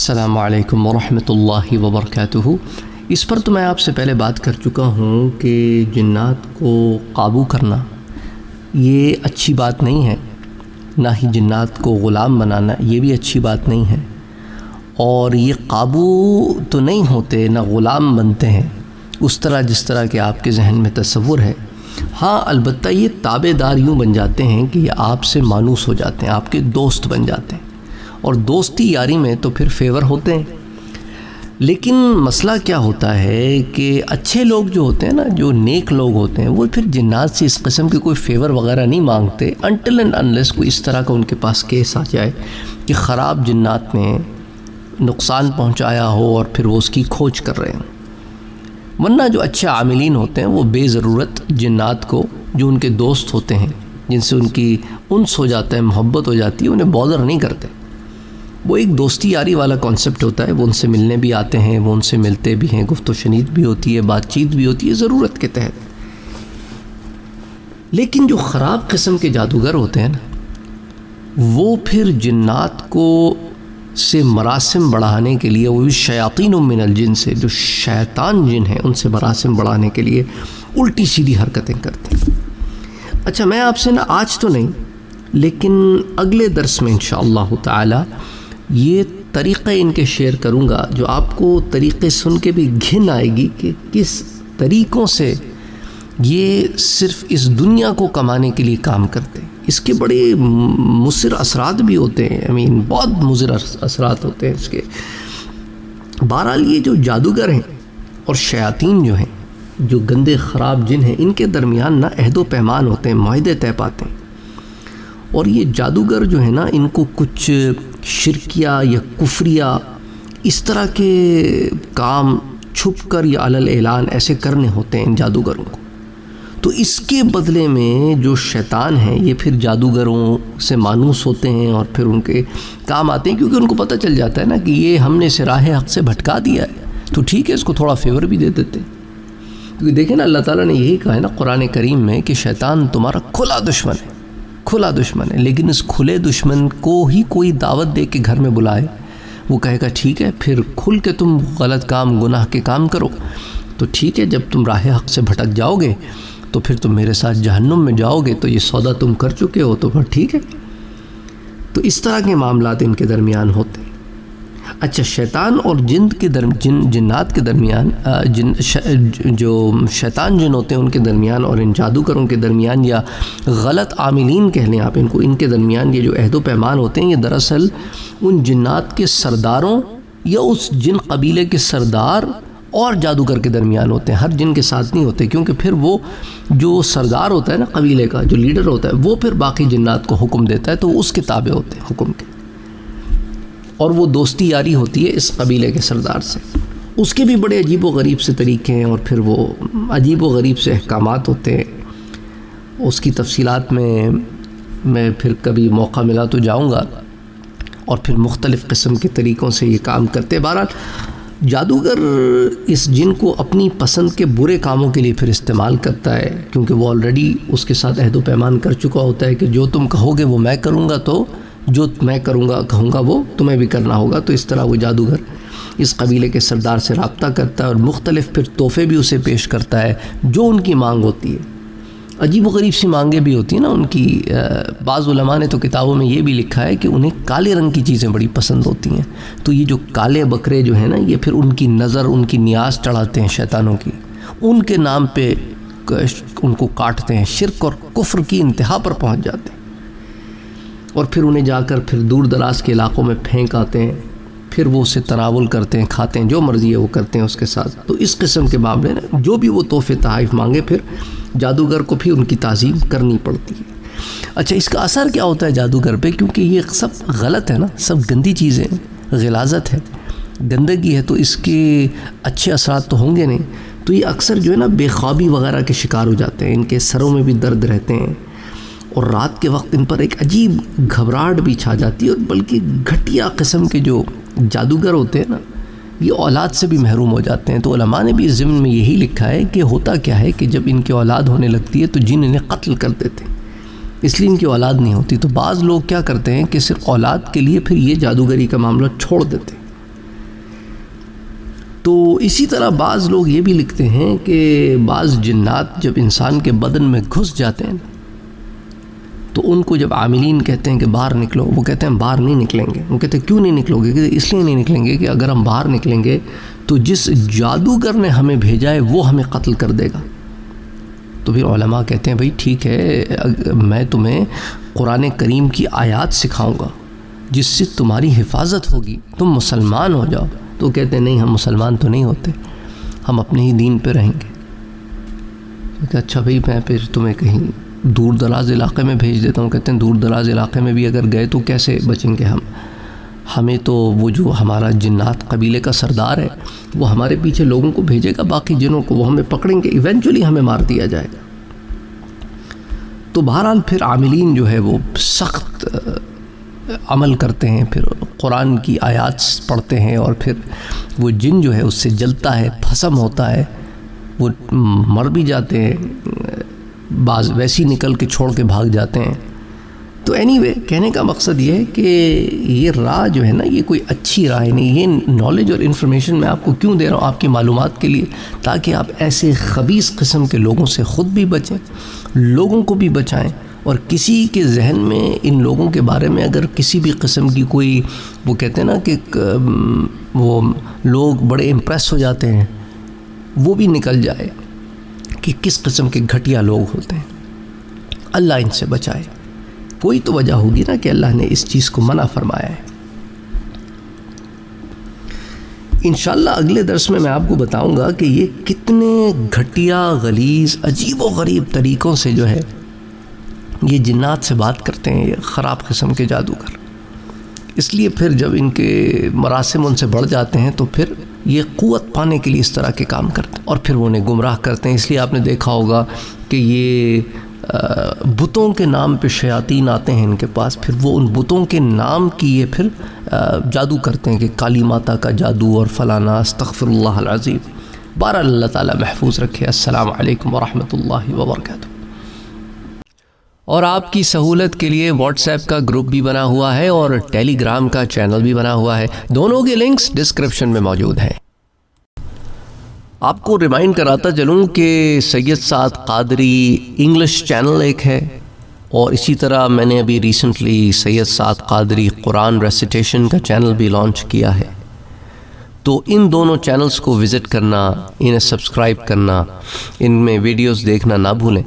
السلام علیکم ورحمۃ اللہ وبرکاتہ۔ اس پر تو میں آپ سے پہلے بات کر چکا ہوں کہ جنات کو قابو کرنا یہ اچھی بات نہیں ہے، نہ ہی جنات کو غلام بنانا یہ بھی اچھی بات نہیں ہے، اور یہ قابو تو نہیں ہوتے نہ غلام بنتے ہیں اس طرح جس طرح کہ آپ کے ذہن میں تصور ہے۔ ہاں البتہ یہ تابع دار یوں بن جاتے ہیں کہ یہ آپ سے مانوس ہو جاتے ہیں، آپ کے دوست بن جاتے ہیں، اور دوستی یاری میں تو پھر فیور ہوتے ہیں۔ لیکن مسئلہ کیا ہوتا ہے کہ اچھے لوگ جو ہوتے ہیں نا، جو نیک لوگ ہوتے ہیں، وہ پھر جنات سے اس قسم کے کوئی فیور وغیرہ نہیں مانگتے انٹل اینڈ انلیس کوئی اس طرح کا ان کے پاس کیس آ جائے کہ خراب جنات نے نقصان پہنچایا ہو اور پھر وہ اس کی کھوج کر رہے ہیں۔ ورنہ جو اچھے عاملین ہوتے ہیں وہ بے ضرورت جنات کو، جو ان کے دوست ہوتے ہیں، جن سے ان کی انس ہو جاتا ہے، محبت ہو جاتی ہے، انہیں بادر نہیں کرتے۔ وہ ایک دوستی یاری والا کانسیپٹ ہوتا ہے، وہ ان سے ملنے بھی آتے ہیں، وہ ان سے ملتے بھی ہیں، گفت و شنید بھی ہوتی ہے، بات چیت بھی ہوتی ہے ضرورت کے تحت۔ لیکن جو خراب قسم کے جادوگر ہوتے ہیں نا، وہ پھر جنات کو سے مراسم بڑھانے کے لیے، وہ بھی شیاطین من الجن سے، جو شیطان جن ہیں ان سے مراسم بڑھانے کے لیے الٹی سیدھی حرکتیں کرتے ہیں۔ اچھا، میں آپ سے نا آج تو نہیں لیکن اگلے درس میں انشاءاللہ تعالی یہ طریقے ان کے شیئر کروں گا، جو آپ کو طریقے سن کے بھی گھن آئے گی کہ کس طریقوں سے یہ صرف اس دنیا کو کمانے کے لیے کام کرتے ہیں۔ اس کے بڑے مضر اثرات بھی ہوتے ہیں، بہت مضر اثرات ہوتے ہیں اس کے۔ بہرحال یہ جو جادوگر ہیں اور شیاطین جو ہیں، جو گندے خراب جن ہیں، ان کے درمیان نا عہد و پیمان ہوتے ہیں، معاہدے طے پاتے ہیں، اور یہ جادوگر جو ہے نا، ان کو کچھ شرکیہ یا کفریہ اس طرح کے کام چھپ کر یا علی الاعلان ایسے کرنے ہوتے ہیں ان جادوگروں کو۔ تو اس کے بدلے میں جو شیطان ہیں یہ پھر جادوگروں سے مانوس ہوتے ہیں اور پھر ان کے کام آتے ہیں، کیونکہ ان کو پتہ چل جاتا ہے نا کہ یہ ہم نے اسے راہ حق سے بھٹکا دیا ہے، تو ٹھیک ہے اس کو تھوڑا فیور بھی دے دیتے ہیں۔ کیونکہ دیکھیں نا، اللہ تعالیٰ نے یہی کہا ہے نا قرآن کریم میں کہ شیطان تمہارا کھلا دشمن ہے، کھلا دشمن ہے، لیکن اس کھلے دشمن کو ہی کوئی دعوت دے کے گھر میں بلائے، وہ کہے گا ٹھیک ہے، پھر کھل کے تم غلط کام، گناہ کے کام کرو، تو ٹھیک ہے، جب تم راہ حق سے بھٹک جاؤ گے تو پھر تم میرے ساتھ جہنم میں جاؤ گے، تو یہ سودا تم کر چکے ہو، تو پھر ٹھیک ہے۔ تو اس طرح کے معاملات ان کے درمیان ہوتے ہیں۔ اچھا، شیطان اور جنات کے درمیان، جو شیطان جن ہوتے ہیں ان کے درمیان اور ان جادوگروں کے درمیان، یا غلط عاملین کہہ لیں آپ ان کو، ان کے درمیان یہ جو عہد و پیمان ہوتے ہیں، یہ دراصل ان جنات کے سرداروں یا اس جن قبیلے کے سردار اور جادوگر کے درمیان ہوتے ہیں، ہر جن کے ساتھ نہیں ہوتے، کیونکہ پھر وہ جو سردار ہوتا ہے نا قبیلے کا، جو لیڈر ہوتا ہے، وہ پھر باقی جنات کو حکم دیتا ہے، تو وہ اس کے تابع ہوتے ہیں حکم کے، اور وہ دوستی یاری ہوتی ہے اس قبیلے کے سردار سے۔ اس کے بھی بڑے عجیب و غریب سے طریقے ہیں، اور پھر وہ عجیب و غریب سے احکامات ہوتے ہیں۔ اس کی تفصیلات میں پھر کبھی موقع ملا تو جاؤں گا، اور پھر مختلف قسم کے طریقوں سے یہ کام کرتے ہیں۔ بہرحال جادوگر اس جن کو اپنی پسند کے برے کاموں کے لیے پھر استعمال کرتا ہے، کیونکہ وہ آلریڈی اس کے ساتھ عہد و پیمان کر چکا ہوتا ہے کہ جو تم کہو گے وہ میں کروں گا، تو جو میں کہوں گا وہ تمہیں بھی کرنا ہوگا۔ تو اس طرح وہ جادوگر اس قبیلے کے سردار سے رابطہ کرتا ہے، اور مختلف پھر تحفے بھی اسے پیش کرتا ہے جو ان کی مانگ ہوتی ہے۔ عجیب و غریب سی مانگیں بھی ہوتی ہیں نا ان کی۔ بعض علماء نے تو کتابوں میں یہ بھی لکھا ہے کہ انہیں کالے رنگ کی چیزیں بڑی پسند ہوتی ہیں، تو یہ جو کالے بکرے جو ہیں نا، یہ پھر ان کی نظر، ان کی نیاز چڑھاتے ہیں شیطانوں کی، ان کے نام پہ ان کو کاٹتے ہیں، شرک اور کفر کی انتہا پر پہنچ جاتے ہیں، اور پھر انہیں جا کر پھر دور دراز کے علاقوں میں پھینک آتے ہیں، پھر وہ اسے تناول کرتے ہیں، کھاتے ہیں، جو مرضی ہے وہ کرتے ہیں اس کے ساتھ۔ تو اس قسم کے معاملے نا، جو بھی وہ تحفے تحائف مانگے، پھر جادوگر کو بھی ان کی تعظیم کرنی پڑتی ہے۔ اچھا، اس کا اثر کیا ہوتا ہے جادوگر پہ؟ کیونکہ یہ سب غلط ہے نا، سب گندی چیزیں ہیں، غلاظت ہے، گندگی ہے، تو اس کے اچھے اثرات تو ہوں گے نہیں۔ تو یہ اکثر جو ہے نا بے خوابی وغیرہ کے شکار ہو جاتے ہیں، ان کے سروں میں بھی درد رہتے ہیں، اور رات کے وقت ان پر ایک عجیب گھبراہٹ بھی چھا جاتی ہے، اور بلکہ گھٹیا قسم کے جو جادوگر ہوتے ہیں نا، یہ اولاد سے بھی محروم ہو جاتے ہیں۔ تو علماء نے بھی اس ضمن میں یہی لکھا ہے کہ ہوتا کیا ہے کہ جب ان کی اولاد ہونے لگتی ہے تو جن انہیں قتل کر دیتے ہیں، اس لیے ان کی اولاد نہیں ہوتی۔ تو بعض لوگ کیا کرتے ہیں کہ صرف اولاد کے لیے پھر یہ جادوگری کا معاملہ چھوڑ دیتے ہیں، تو اسی طرح بعض لوگ یہ بھی لکھتے ہیں کہ بعض جنات جب انسان کے بدن میں گھس جاتے ہیں تو ان کو جب عاملین کہتے ہیں کہ باہر نکلو، وہ کہتے ہیں باہر نہیں نکلیں گے. وہ کہتے ہیں کیوں نہیں نکلو گے؟ کہ اس لیے نہیں نکلیں گے کہ اگر ہم باہر نکلیں گے تو جس جادوگر نے ہمیں بھیجا ہے وہ ہمیں قتل کر دے گا. تو پھر علماء کہتے ہیں بھئی ٹھیک ہے، میں تمہیں قرآن کریم کی آیات سکھاؤں گا جس سے تمہاری حفاظت ہوگی، تم مسلمان ہو جاؤ. تو کہتے ہیں نہیں، ہم مسلمان تو نہیں ہوتے، ہم اپنے ہی دین پہ رہیں گے. کہ اچھا بھئی میں پھر تمہیں کہیں دور دراز علاقے میں بھیج دیتا ہوں. کہتے ہیں دور دراز علاقے میں بھی اگر گئے تو کیسے بچیں گے ہمیں تو وہ جو ہمارا جنات قبیلے کا سردار ہے وہ ہمارے پیچھے لوگوں کو بھیجے گا، باقی جنوں کو وہ ہمیں پکڑیں گے، ایونچولی ہمیں مار دیا جائے گا. تو بہرحال پھر عاملین جو ہے وہ سخت عمل کرتے ہیں، پھر قرآن کی آیات پڑھتے ہیں، اور پھر وہ جن جو ہے اس سے جلتا ہے، بھسم ہوتا ہے، وہ مر بھی جاتے ہیں، بعض ویسی نکل کے چھوڑ کے بھاگ جاتے ہیں. تو اینی وے کہنے کا مقصد یہ ہے کہ یہ راہ جو ہے نا، یہ کوئی اچھی راہ نہیں. یہ نالج اور انفارمیشن میں آپ کو کیوں دے رہا ہوں؟ آپ کی معلومات کے لیے، تاکہ آپ ایسے خبیث قسم کے لوگوں سے خود بھی بچیں، لوگوں کو بھی بچائیں. اور کسی کے ذہن میں ان لوگوں کے بارے میں اگر کسی بھی قسم کی کوئی، وہ کہتے ہیں نا کہ وہ لوگ بڑے امپریس ہو جاتے ہیں، وہ بھی نکل جائے کہ کس قسم کے گھٹیا لوگ ہوتے ہیں. اللہ ان سے بچائے. کوئی تو وجہ ہوگی نا کہ اللہ نے اس چیز کو منع فرمایا ہے. انشاءاللہ اگلے درس میں آپ کو بتاؤں گا کہ یہ کتنے گھٹیا، غلیظ، عجیب و غریب طریقوں سے جو ہے یہ جنات سے بات کرتے ہیں، یہ خراب قسم کے جادوگر. اس لیے پھر جب ان کے مراسم ان سے بڑھ جاتے ہیں تو پھر یہ قوت پانے کے لیے اس طرح کے کام کرتے ہیں، اور پھر وہ انہیں گمراہ کرتے ہیں. اس لیے آپ نے دیکھا ہوگا کہ یہ بتوں کے نام پہ شیاطین آتے ہیں ان کے پاس، پھر وہ ان بتوں کے نام کی یہ پھر جادو کرتے ہیں کہ کالی ماتا کا جادو اور فلانا. استغفر اللہ العظیم. بہرحال اللہ تعالیٰ محفوظ رکھے. السلام علیکم ورحمۃ اللہ وبرکاتہ. اور آپ کی سہولت کے لیے واٹس ایپ کا گروپ بھی بنا ہوا ہے اور ٹیلی گرام کا چینل بھی بنا ہوا ہے. دونوں کے لنکس ڈسکرپشن میں موجود ہیں. آپ کو ریمائنڈ کراتا چلوں کہ سید سعد قادری انگلش چینل ایک ہے، اور اسی طرح میں نے ابھی ریسنٹلی سید سعد قادری قرآن ریسیٹیشن کا چینل بھی لانچ کیا ہے. تو ان دونوں چینلز کو وزٹ کرنا، انہیں سبسکرائب کرنا، ان میں ویڈیوز دیکھنا نہ بھولیں.